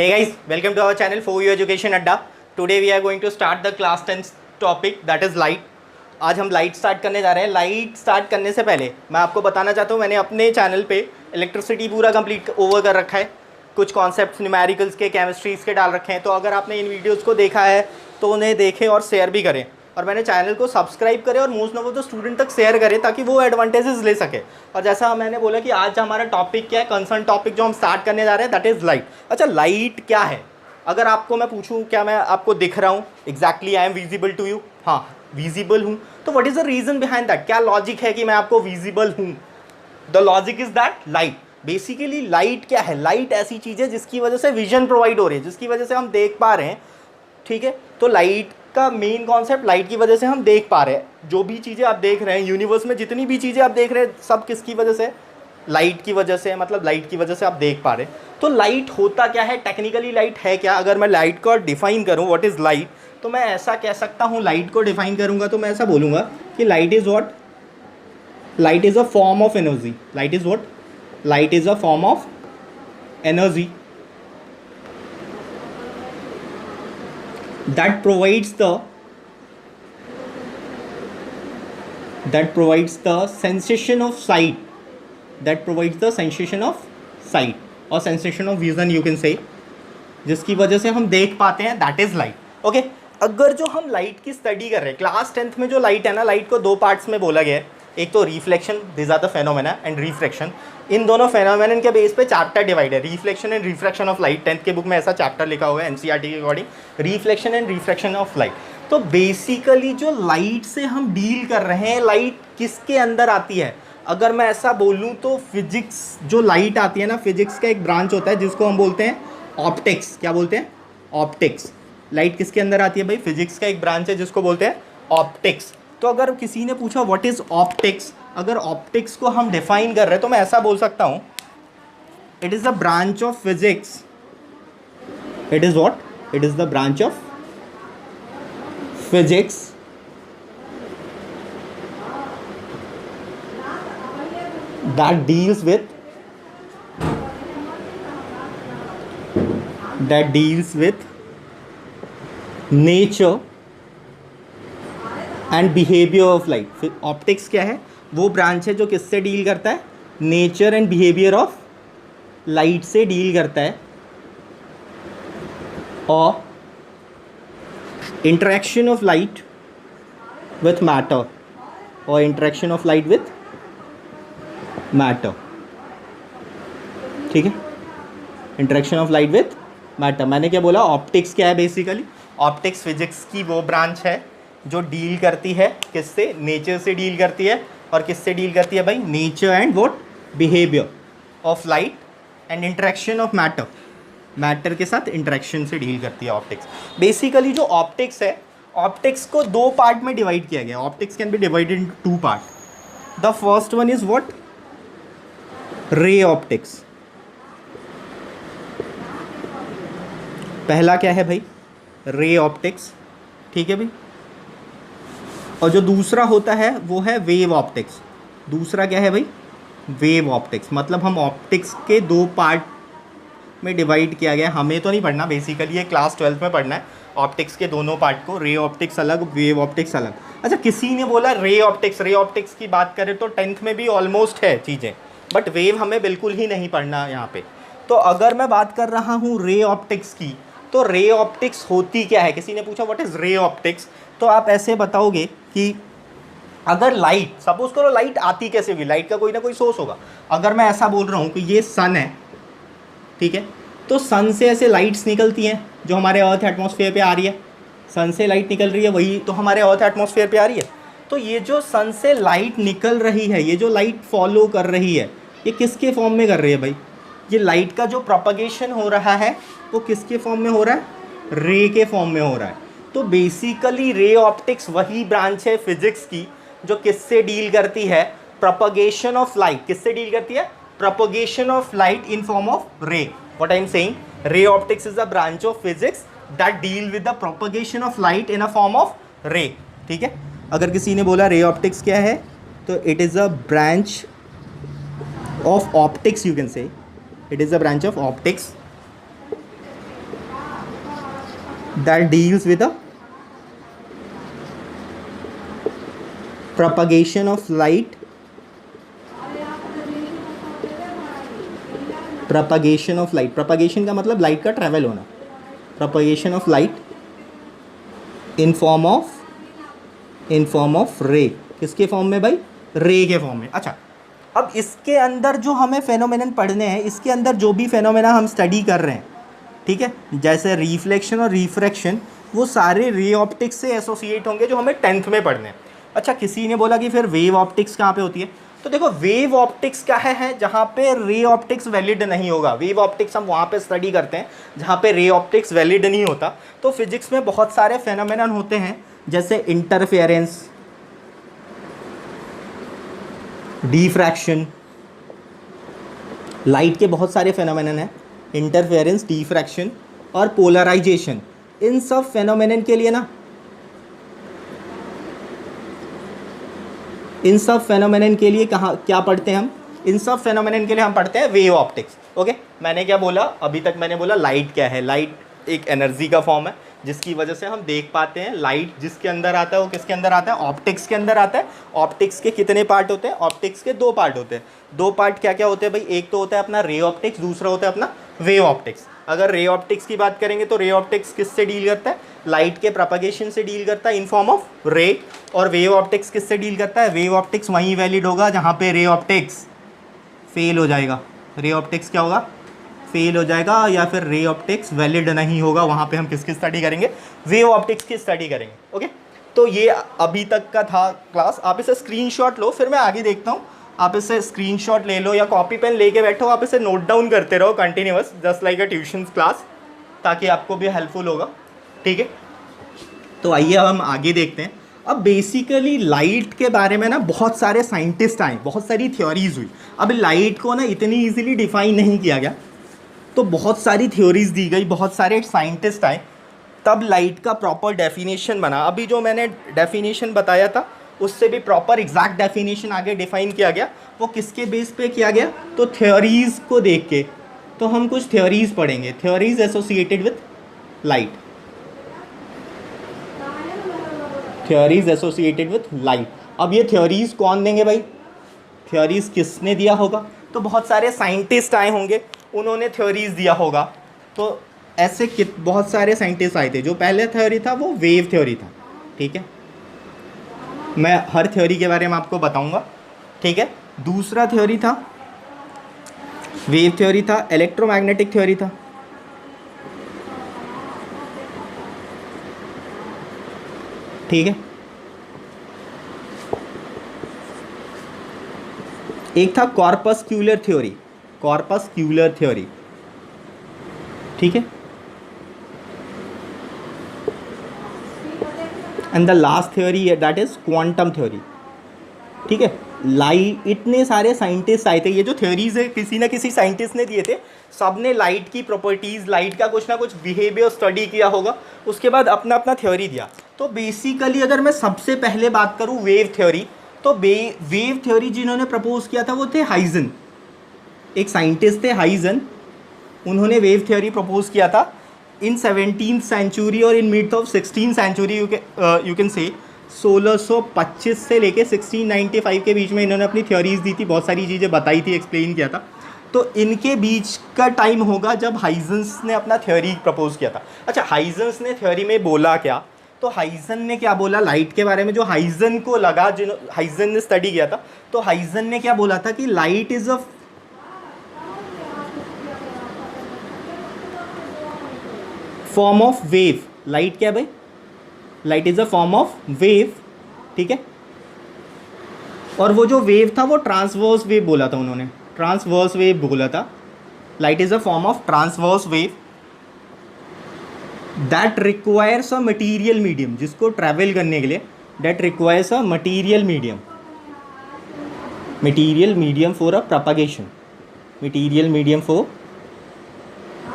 Hey guys, welcome to our channel For You Education Adda. Today we are going to start the class 10 topic that is light. आज हम light start करने जा रहे हैं. Light start करने से पहले मैं आपको बताना चाहता हूँ, मैंने अपने चैनल पे इलेक्ट्रिसिटी पूरा कंप्लीट ओवर कर रखा है. कुछ कॉन्सेप्ट्स न्यूमेरिकल्स के, केमिस्ट्रीज़ के डाल रखे हैं. तो अगर आपने इन वीडियोज़ को देखा है तो उन्हें देखें और शेयर भी करें. और मैंने चैनल को सब्सक्राइब करें और मोस्ट ऑफ द स्टूडेंट तक शेयर करें ताकि वो एडवांटेजेस ले सके. और जैसा मैंने बोला कि आज हमारा टॉपिक क्या है, कंसर्न टॉपिक जो हम स्टार्ट करने जा रहे हैं दैट इज़ लाइट. अच्छा, लाइट क्या है? अगर आपको मैं पूछूं क्या मैं आपको दिख रहा हूं, exactly I am visible to you, हाँ विजिबल हूं, तो what is the reason behind that? क्या लॉजिक है कि मैं आपको विजिबल हूं? The logic is that light. Basically light क्या है? लाइट ऐसी चीज़ है जिसकी वजह से विजन प्रोवाइड हो रही है, जिसकी वजह से हम देख पा रहे हैं. ठीक है, तो लाइट का मेन कॉन्सेप्ट, लाइट की वजह से हम देख पा रहे हैं. जो भी चीज़ें आप देख रहे हैं यूनिवर्स में, जितनी भी चीज़ें आप देख रहे हैं सब किसकी वजह से? लाइट की वजह से. मतलब लाइट की वजह से आप देख पा रहे हैं. तो लाइट होता क्या है? टेक्निकली लाइट है क्या? अगर मैं लाइट को डिफाइन करूं व्हाट इज़ लाइट, तो मैं ऐसा कह सकता हूं, लाइट को डिफाइन करूंगा तो मैं ऐसा बोलूँगा कि light is what? Light is a form of energy. Light is what? Light is a form of energy that provides the sensation of sight, that provides the sensation of sight or sensation of vision you can say, जिसकी वजह से हम देख पाते हैं, that is light. Okay, अगर जो हम लाइट की स्टडी कर रहे हैं, क्लास 10th में जो लाइट है ना, लाइट को दो पार्ट्स में बोला गया है. एक तो reflection, this are the phenomena, and refraction. इन दोनों फेनोमेनन के बेस पे चैप्टर डिवाइड है, reflection and refraction of light. 10th के बुक में ऐसा चैप्टर लिखा हुआ है एनसीईआरटी के according, reflection and refraction of light. तो बेसिकली जो लाइट से हम डील कर रहे हैं, लाइट किसके अंदर आती है? अगर मैं ऐसा बोलूँ तो फिजिक्स, जो लाइट आती है ना, फिजिक्स का एक ब्रांच होता है जिसको हम बोलते हैं ऑप्टिक्स. क्या बोलते हैं? ऑप्टिक्स. लाइट किसके अंदर आती है भाई? फिजिक्स का एक ब्रांच है जिसको बोलते हैं ऑप्टिक्स. तो अगर किसी ने पूछा व्हाट इज़ ऑप्टिक्स, अगर ऑप्टिक्स को हम डिफाइन कर रहे हैं तो मैं ऐसा बोल सकता हूँ, it is the branch of physics. It is what? It is the branch of physics that deals with nature and behaviour of light. फिर ऑप्टिक्स क्या है? वो ब्रांच है जो किससे डील करता है? Nature and behaviour of light से डील करता है. और interaction of light with matter, और interaction of light with matter. ठीक है, interaction of light with matter. मैंने क्या बोला? ऑप्टिक्स क्या है? बेसिकली ऑप्टिक्स फिजिक्स की वो ब्रांच है जो डील करती है किससे? नेचर से डील करती है. और किससे डील करती है भाई? Nature and what? Behaviour of light and interaction of matter. Matter के साथ इंटरेक्शन से डील करती है ऑप्टिक्स. बेसिकली जो ऑप्टिक्स है, ऑप्टिक्स को दो पार्ट में डिवाइड किया गया. Optics can be divided in two part. The first one is what? Ray optics. पहला क्या है भाई? Ray optics. ठीक है भाई. और जो दूसरा होता है वो है वेव ऑप्टिक्स. दूसरा क्या है भाई? Wave optics. मतलब हम ऑप्टिक्स के दो पार्ट में डिवाइड किया गया. हमें तो नहीं पढ़ना, बेसिकली ये क्लास 12th में पढ़ना है ऑप्टिक्स के दोनों पार्ट को. रे ऑप्टिक्स अलग, वेव ऑप्टिक्स अलग. अच्छा, किसी ने बोला रे ऑप्टिक्स. रे ऑप्टिक्स की बात करें तो 10th में भी ऑलमोस्ट है चीज़ें, बट वेव हमें बिल्कुल ही नहीं पढ़ना यहाँ पे. तो अगर मैं बात कर रहा हूँ रे ऑप्टिक्स की, तो रे ऑप्टिक्स होती क्या है? किसी ने पूछा व्हाट इज़ रे ऑप्टिक्स, तो आप ऐसे बताओगे कि अगर लाइट, सपोज करो लाइट आती कैसे हुई? लाइट का कोई ना कोई सोर्स होगा. अगर मैं ऐसा बोल रहा हूँ कि ये सन है, ठीक है, तो सन से ऐसे लाइट्स निकलती हैं जो हमारे अर्थ एटमॉस्फेयर पे आ रही है. सन से लाइट निकल रही है, वही तो हमारे अर्थ एटमॉस्फेयर पे आ रही है. तो ये जो सन से लाइट निकल रही है, ये जो लाइट फॉलो कर रही है, ये किसके फॉर्म में कर रही है भाई? ये लाइट का जो प्रोपगेशन हो रहा है वो किसके फॉर्म में हो रहा है? रे के फॉर्म में हो रहा है. तो बेसिकली रे ऑप्टिक्स वही ब्रांच है फिजिक्स की जो किससे डील करती है? Propagation of light. किससे डील करती है? Propagation of light in form of रे. What I am saying, ray optics is a branch of physics that deal with the propagation of light in a form of रे. ठीक है, अगर किसी ने बोला रे ऑप्टिक्स क्या है, तो it is a branch of optics, you can say it is a branch of optics that deals with the propagation of light, propagation of light, propagation का मतलब लाइट का ट्रैवल होना, propagation of light in form of ray, किसके form में भाई, रे के form में। अच्छा, अब इसके अंदर जो हमें फेनोमेनन पढ़ने हैं, इसके अंदर जो भी फेनोमेना हम स्टडी कर रहे हैं, ठीक है, जैसे रिफ्लेक्शन और रिफ्रैक्शन, वो सारे रे ऑप्टिक्स से एसोसिएट होंगे जो हमें 10th में पढ़ने हैं। अच्छा, किसी ने बोला कि फिर वेव ऑप्टिक्स कहाँ पे होती है, तो देखो वेव ऑप्टिक्स क्या है जहाँ पे रे ऑप्टिक्स वैलिड नहीं होगा। वेव ऑप्टिक्स हम वहाँ पे स्टडी करते हैं जहाँ पे रे ऑप्टिक्स वैलिड नहीं होता। तो फिजिक्स में बहुत सारे फेनोमेनन होते हैं, जैसे इंटरफेरेंस, डिफ्रैक्शन, लाइट के बहुत सारे फेनोमेनन हैं, इंटरफेरेंस, डिफ्रैक्शन और पोलराइजेशन। इन सब फेनोमेनन के लिए ना, इन सब फेनोमेनन के लिए कहाँ क्या पढ़ते हैं हम, इन सब फेनोमेनन के लिए हम पढ़ते हैं वेव ऑप्टिक्स। ओके, मैंने क्या बोला अभी तक, मैंने बोला लाइट क्या है। लाइट एक एनर्जी का फॉर्म है जिसकी वजह से हम देख पाते हैं। लाइट जिसके अंदर आता है वो किसके अंदर आता है, ऑप्टिक्स के अंदर आता है। ऑप्टिक्स के कितने पार्ट होते हैं, ऑप्टिक्स के 2 पार्ट होते हैं। 2 पार्ट क्या क्या होते हैं भाई, एक तो होता है अपना रे ऑप्टिक्स, दूसरा होता है अपना वेव ऑप्टिक्स। अगर रे ऑप्टिक्स की बात करेंगे तो रे ऑप्टिक्स किससे डील करता है, लाइट के प्रोपगेशन से डील करता है इन फॉर्म ऑफ रे। और वेव ऑप्टिक्स किससे डील करता है, वेव ऑप्टिक्स वहीं वैलिड होगा जहाँ पे रे ऑप्टिक्स फेल हो जाएगा। रे ऑप्टिक्स क्या होगा, फेल हो जाएगा, या फिर रे ऑप्टिक्स वैलिड नहीं होगा, वहाँ पे हम किसकी स्टडी करेंगे, वेव ऑप्टिक्स की स्टडी करेंगे। ओके, तो ये अभी तक का था क्लास। आप इसे स्क्रीनशॉट लो, फिर मैं आगे देखता हूँ। आप इसे स्क्रीनशॉट ले लो या कॉपी पेन लेके बैठो, आप इसे नोट डाउन करते रहो कंटिन्यूअस, जस्ट लाइक अ ट्यूशन क्लास, ताकि आपको भी हेल्पफुल होगा। ठीक है, तो आइए अब हम आगे देखते हैं। अब बेसिकली लाइट के बारे में ना बहुत सारे साइंटिस्ट आए, बहुत सारी थ्योरीज हुई। अब लाइट को ना इतनी ईजिली डिफाइन नहीं किया गया, तो बहुत सारी थ्योरीज दी गई, बहुत सारे साइंटिस्ट आए, तब लाइट का प्रॉपर डेफिनेशन बना। अभी जो मैंने डेफिनेशन बताया था उससे भी प्रॉपर एग्जैक्ट डेफिनेशन आगे डिफाइन किया गया। वो किसके बेस पे किया गया, तो थ्योरीज को देख के। तो हम कुछ थ्योरीज पढ़ेंगे, theories associated with light, theories associated with light. अब ये थ्योरीज कौन देंगे भाई, थ्योरीज किसने दिया होगा, तो बहुत सारे साइंटिस्ट आए होंगे, उन्होंने थ्योरीज दिया होगा। तो ऐसे बहुत सारे साइंटिस्ट आए थे। जो पहले थ्योरी था वो वेव थ्योरी था। ठीक है, मैं हर थ्योरी के बारे में आपको बताऊंगा। ठीक है, दूसरा थ्योरी था वेव थ्योरी था, इलेक्ट्रोमैग्नेटिक थ्योरी था। ठीक है, एक था कॉर्पस्क्यूलर थ्योरी, कॉर्पस्क्यूलर थ्योरी। ठीक है, and the last theory that is quantum theory. ठीक है, लाइट, इतने सारे साइंटिस्ट आए थे। ये जो थ्योरीज है किसी ना किसी साइंटिस्ट ने दिए थे। सब ने लाइट की प्रॉपर्टीज़, लाइट का कुछ ना कुछ बिहेवियर स्टडी किया होगा, उसके बाद अपना अपना थ्योरी दिया। तो बेसिकली अगर मैं सबसे पहले बात करूँ वेव थ्योरी, तो वेव थ्योरी जिन्होंने प्रपोज किया था वो थे हाइजन, एक साइंटिस्ट थे हाइजन। उन्होंने वेव थ्योरी प्रपोज किया था इन 17th सेंचुरी और in mid of 16th century, you can say 1625 से लेके 1695 के बीच में इन्होंने अपनी थ्योरीज दी थी, बहुत सारी चीज़ें बताई थी, एक्सप्लेन किया था। तो इनके बीच का टाइम होगा जब हाइजन्स ने अपना थ्योरी प्रपोज किया था। अच्छा, हाइजन्स ने थ्योरी में बोला क्या, तो हाइजन ने क्या बोला लाइट के बारे में, जो हाइजन को लगा, जिन हाइजन ने स्टडी किया था, तो हाइजन ने क्या बोला था कि light is a form of wave. Light क्या भाई, light is a form of wave. ठीक है, और वो जो वेव था वो ट्रांसवर्स वेव बोला था उन्होंने, ट्रांसवर्स वेव बोला था। Light is a form of transverse wave that requires a material medium, जिसको ट्रैवल करने के लिए that requires a material medium, material medium for a propagation, material medium for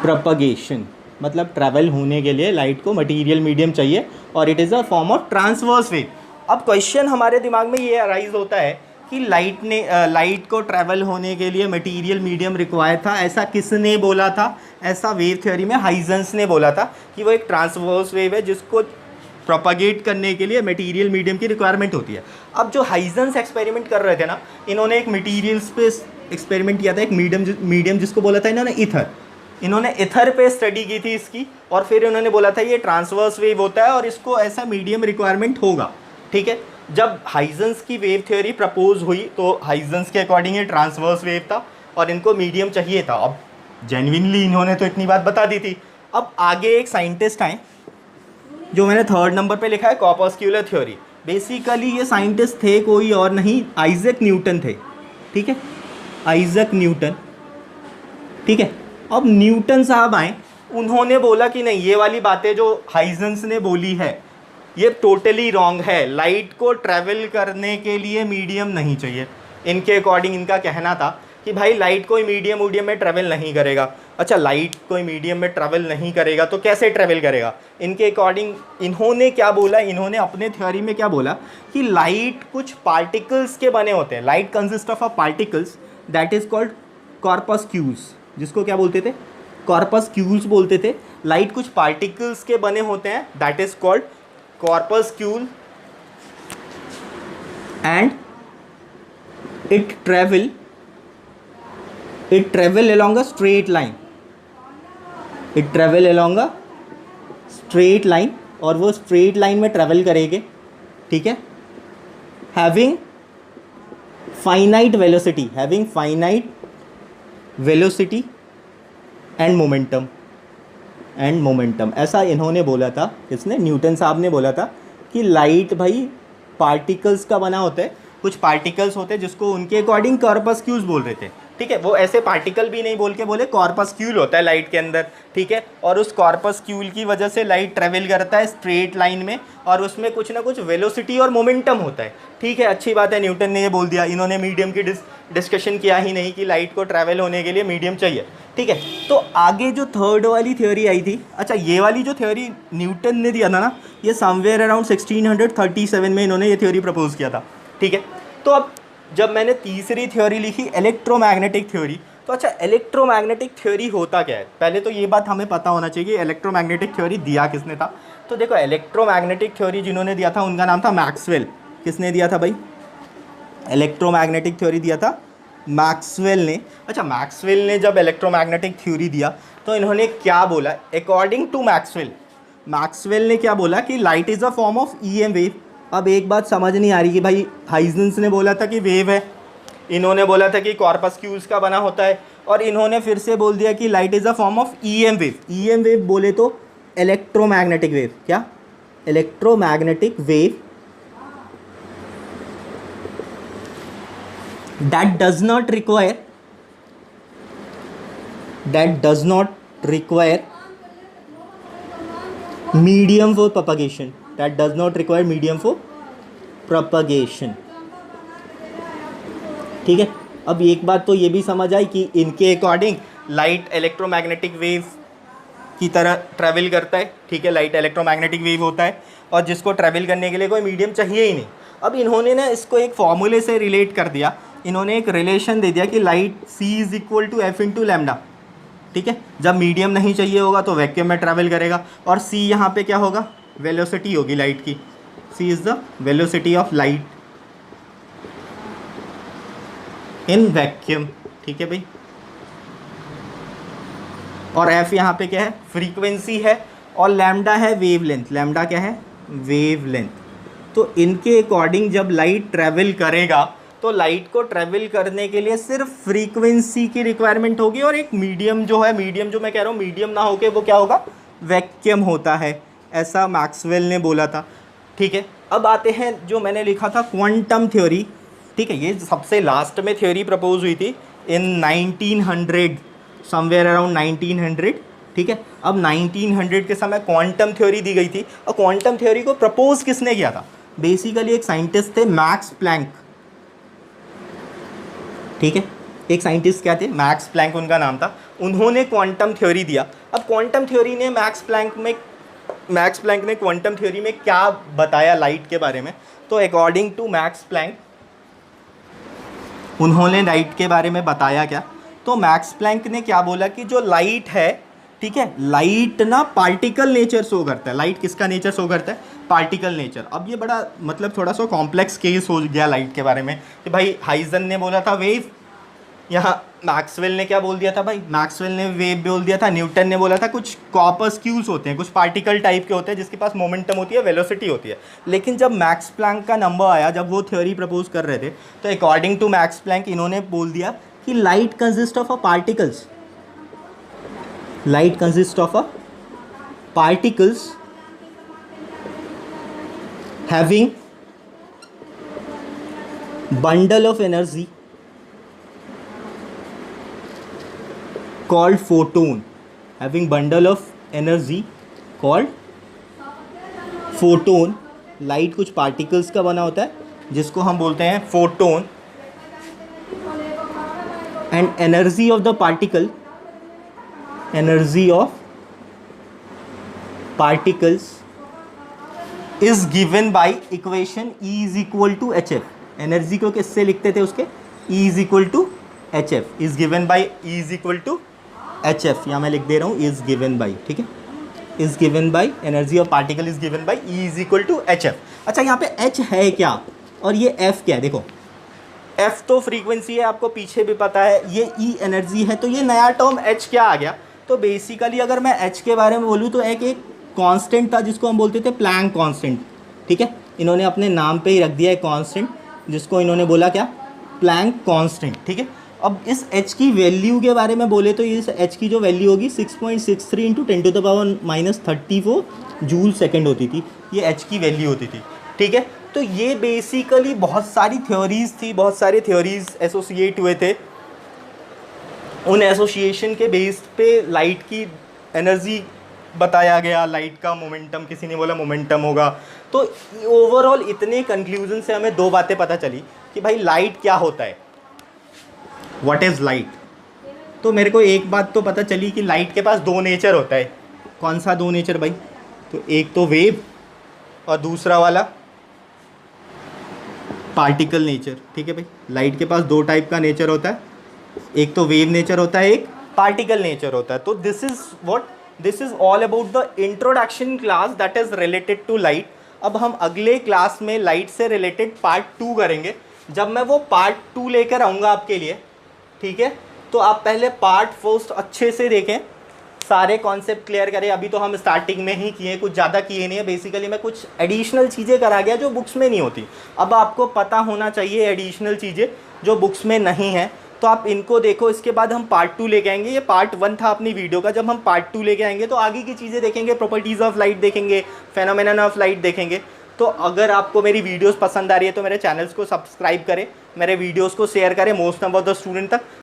propagation, मतलब ट्रैवल होने के लिए लाइट को मटीरियल मीडियम चाहिए, और it is a form of transverse wave. अब क्वेश्चन हमारे दिमाग में ये अराइज होता है कि लाइट को ट्रैवल होने के लिए मटेरियल मीडियम रिक्वायर्ड था। ऐसा किसने बोला था? ऐसा वेव थ्योरी में हाइजेंस ने बोला था कि वो एक ट्रांसवर्स वेव है जिसको प्रोपागेट करने के लिए मटेरियल मीडियम की रिक्वायरमेंट होती है। अब जो हाइजेंस एक्सपेरिमेंट कर रहे थे ना, इन्होंने एक मटेरियल्स पे एक्सपेरिमेंट किया था, एक मीडियम जिसको बोला था इन्होंने ईथर। इन्होंने ईथर पे स्टडी की थी इसकी, और फिर इन्होंने बोला था ये ट्रांसवर्स वेव होता है और इसको ऐसा मीडियम रिक्वायरमेंट होगा। ठीक है, जब हाइजेंस की वेव थ्योरी प्रपोज हुई तो हाइजेंस के अकॉर्डिंग ये ट्रांसवर्स वेव था और इनको मीडियम चाहिए था। अब जेन्युइनली इन्होंने तो इतनी बात बता दी थी। अब आगे एक साइंटिस्ट आए जो मैंने 3rd नंबर पे लिखा है, कॉर्पस्क्यूलर थ्योरी। बेसिकली ये साइंटिस्ट थे कोई और नहीं, आइजैक न्यूटन थे। ठीक है, आइजैक न्यूटन। ठीक है, अब न्यूटन साहब आए, उन्होंने बोला कि नहीं, ये वाली बातें जो हाइजेंस ने बोली है ये टोटली रॉन्ग है। लाइट को ट्रैवल करने के लिए मीडियम नहीं चाहिए। इनके अकॉर्डिंग इनका कहना था कि भाई लाइट कोई मीडियम में ट्रैवल नहीं करेगा। अच्छा, लाइट कोई मीडियम में ट्रैवल नहीं करेगा तो कैसे ट्रैवल करेगा? इनके अकॉर्डिंग इन्होंने क्या बोला, इन्होंने अपने थ्योरी में क्या बोला कि लाइट कुछ पार्टिकल्स के बने होते हैं। Light consist of a particles that is called corpuscles, जिसको क्या बोलते थे? कॉर्पस्क्यूल्स बोलते थे। लाइट कुछ पार्टिकल्स के बने होते हैं, that is called corpuscle, and it travel along a straight line, it travel along a straight line, और वो straight line में travel करेंगे। ठीक है, having finite velocity and momentum, ऐसा इन्होंने बोला था। किसने? न्यूटन साहब ने बोला था कि लाइट भाई पार्टिकल्स का बना होता है। कुछ पार्टिकल्स होते हैं जिसको उनके अकॉर्डिंग कॉर्पस्क्यूल्स बोल रहे थे। ठीक है, वो ऐसे पार्टिकल भी नहीं बोल के बोले कॉर्पस्क्यूल होता है लाइट के अंदर। ठीक है, और उस कॉर्पस्क्यूल की वजह से लाइट ट्रेवल करता है स्ट्रेट लाइन में, और उसमें कुछ ना कुछ वेलोसिटी और मोमेंटम होता है। ठीक है, अच्छी बात है, न्यूटन ने ये बोल दिया। इन्होंने मीडियम की डिस्कशन किया ही नहीं कि लाइट को ट्रैवल होने के लिए मीडियम चाहिए। ठीक है, तो आगे जो 3rd वाली थ्योरी आई थी, अच्छा ये वाली जो थ्योरी न्यूटन ने दिया था ना, ये समवेयर अराउंड 1637 में इन्होंने ये थ्योरी प्रपोज किया था। ठीक है, तो अब जब मैंने तीसरी थ्योरी लिखी इलेक्ट्रोमैग्नेटिक थ्योरी, तो अच्छा इलेक्ट्रोमैग्नेटिक थ्योरी होता क्या है? पहले तो ये बात हमें पता होना चाहिए कि इलेक्ट्रोमैग्नेटिक थ्योरी दिया किसने था। तो देखो, इलेक्ट्रोमैग्नेटिक थ्योरी जिन्होंने दिया था उनका नाम था मैक्सवेल। किसने दिया था भाई? इलेक्ट्रोमैग्नेटिक थ्योरी दिया था मैक्सवेल ने। अच्छा, मैक्सवेल ने जब इलेक्ट्रोमैग्नेटिक थ्योरी दिया तो इन्होंने क्या बोला? अकॉर्डिंग टू मैक्सवेल ने क्या बोला कि light is a form of EM wave. अब एक बात समझ नहीं आ रही कि भाई हाइजेंस ने बोला था कि वेव है, इन्होंने बोला था कि कॉर्पस्क्यूल्स का बना होता है, और इन्होंने फिर से बोल दिया कि light is a form of EM wave. EM wave बोले तो इलेक्ट्रोमैग्नेटिक वेव। क्या? Electromagnetic wave that does not require medium for propagation, ठीक है, अब एक बात तो ये भी समझ आई कि इनके अकॉर्डिंग लाइट इलेक्ट्रोमैग्नेटिक वेव की तरह ट्रैवल करता है। ठीक है, लाइट इलेक्ट्रोमैग्नेटिक वेव होता है और जिसको ट्रैवल करने के लिए कोई मीडियम चाहिए ही नहीं। अब इन्होंने ना इसको एक फॉर्मूले से रिलेट कर दिया। इन्होंने एक रिलेशन दे दिया कि light C is equal to F into lambda. ठीक है, जब मीडियम नहीं चाहिए होगा तो वैक्यूम में ट्रैवल करेगा, और C यहाँ पे क्या होगा? वेलोसिटी होगी लाइट की। C is the velocity of light in vacuum. ठीक है भाई, और F यहाँ पे क्या है? फ्रीक्वेंसी है, और लैम्डा है वेवलेंथ। लैम्डा क्या है? वेवलेंथ। तो इनके अकॉर्डिंग जब लाइट ट्रैवल करेगा तो लाइट को ट्रैवल करने के लिए सिर्फ फ्रीक्वेंसी की रिक्वायरमेंट होगी, और एक मीडियम जो है, मीडियम जो मैं कह रहा हूँ मीडियम ना होके वो क्या होगा? वैक्यूम होता है। ऐसा मैक्सवेल ने बोला था। ठीक है, अब आते हैं जो मैंने लिखा था क्वांटम थ्योरी। ठीक है, ये सबसे लास्ट में थ्योरी प्रपोज हुई थी इन 1900, समवेयर अराउंड 1900। ठीक है, अब 1900 के समय क्वांटम थ्योरी दी गई थी, और क्वांटम थ्योरी को प्रपोज किसने किया था? बेसिकली एक साइंटिस्ट थे, मैक्स प्लैंक। ठीक है, एक साइंटिस्ट क्या थे? मैक्स प्लैंक उनका नाम था। उन्होंने क्वांटम थ्योरी दिया। अब क्वांटम थ्योरी ने मैक्स प्लैंक ने क्वांटम थ्योरी में क्या बताया लाइट के बारे में? तो अकॉर्डिंग टू मैक्स प्लैंक उन्होंने लाइट के बारे में बताया क्या, तो मैक्स प्लैंक ने क्या बोला कि जो लाइट है, ठीक है, लाइट ना पार्टिकल नेचर शो करता है। लाइट किसका नेचर शो करता है, पार्टिकल नेचर। अब ये बड़ा मतलब थोड़ा सा कॉम्प्लेक्स केस हो गया लाइट के बारे में कि भाई हाइजन ने बोला था वेव, यहाँ मैक्सवेल ने क्या बोल दिया था भाई, मैक्सवेल ने वेव बोल दिया था, न्यूटन ने बोला था कुछ कॉर्पस्क्यूल्स होते हैं, कुछ पार्टिकल टाइप के होते हैं जिसके पास मोमेंटम होती है, वेलोसिटी होती है। लेकिन जब मैक्स प्लैंक का नंबर आया, जब वो थ्योरी प्रपोज कर रहे थे, तो अकॉर्डिंग टू मैक्स प्लैंक इन्होंने बोल दिया कि light consist of a particles, light consist of a particles having bundle of energy called photon, having bundle of energy called photon। Light कुछ पार्टिकल्स का बना होता है जिसको हम बोलते हैं photon, and energy of the particle, energy of particles is given by equation E is equal to H F. Energy को किससे लिखते थे उसके, E is equal to H F, is given by E is equal to H F. यहाँ मैं लिख दे रहा हूँ इज गिवन बाय, ठीक है, is given by, energy of particle is given by E is equal to H F. अच्छा, यहाँ पे H है क्या और ये F क्या है, देखो F तो फ्रीक्वेंसी है, आपको पीछे भी पता है, ये E एनर्जी है, तो ये नया टर्म H क्या आ गया। तो बेसिकली अगर मैं H के बारे में बोलूँ तो एक कांस्टेंट था जिसको हम बोलते थे प्लैंक कांस्टेंट, ठीक है, इन्होंने अपने नाम पे ही रख दिया है कांस्टेंट, जिसको इन्होंने बोला क्या, प्लैंक कांस्टेंट, ठीक है। अब इस H की वैल्यू के बारे में बोले तो इस H की जो वैल्यू होगी 6.63 इंटू 10⁻⁻34 जूल सेकेंड होती थी, ये H की वैल्यू होती थी, ठीक है। तो ये बेसिकली बहुत सारी थ्योरीज थी, बहुत सारे थ्योरीज एसोसिएट हुए थे, उन एसोसिएशन के बेस्ड पे लाइट की एनर्जी बताया गया, लाइट का मोमेंटम, किसी ने बोला मोमेंटम होगा। तो ओवरऑल इतने कंक्लूजन से हमें दो बातें पता चली कि भाई लाइट क्या होता है, व्हाट इज़ लाइट। तो मेरे को एक बात तो पता चली कि लाइट के पास दो नेचर होता है। कौन सा दो नेचर भाई, तो एक तो वेव और दूसरा वाला पार्टिकल नेचर, ठीक है भाई। लाइट के पास दो टाइप का नेचर होता है, एक तो वेव नेचर होता है, एक पार्टिकल नेचर होता है। तो this is all about the introduction class that is related to light. अब हम अगले क्लास में लाइट से रिलेटेड पार्ट 2 करेंगे। जब मैं वो पार्ट 2 लेकर आऊँगा आपके लिए, ठीक है, तो आप पहले पार्ट फर्स्ट अच्छे से देखें, सारे कॉन्सेप्ट क्लियर करें। अभी तो हम स्टार्टिंग में ही किए, कुछ ज़्यादा किए नहीं है। बेसिकली मैं कुछ एडिशनल चीज़ें करा गया जो बुक्स में नहीं होती। अब आपको पता होना चाहिए एडिशनल चीज़ें जो बुक्स में नहीं है, तो आप इनको देखो। इसके बाद हम पार्ट 2 लेके आएंगे। ये पार्ट 1 था अपनी वीडियो का। जब हम पार्ट 2 लेके आएंगे तो आगे की चीज़ें देखेंगे, प्रॉपर्टीज़ ऑफ लाइट देखेंगे, फेनोमेनन ऑफ लाइट देखेंगे। तो अगर आपको मेरी वीडियोस पसंद आ रही है तो मेरे चैनल्स को सब्सक्राइब करें, मेरे वीडियोस को शेयर करें most number of the student तक।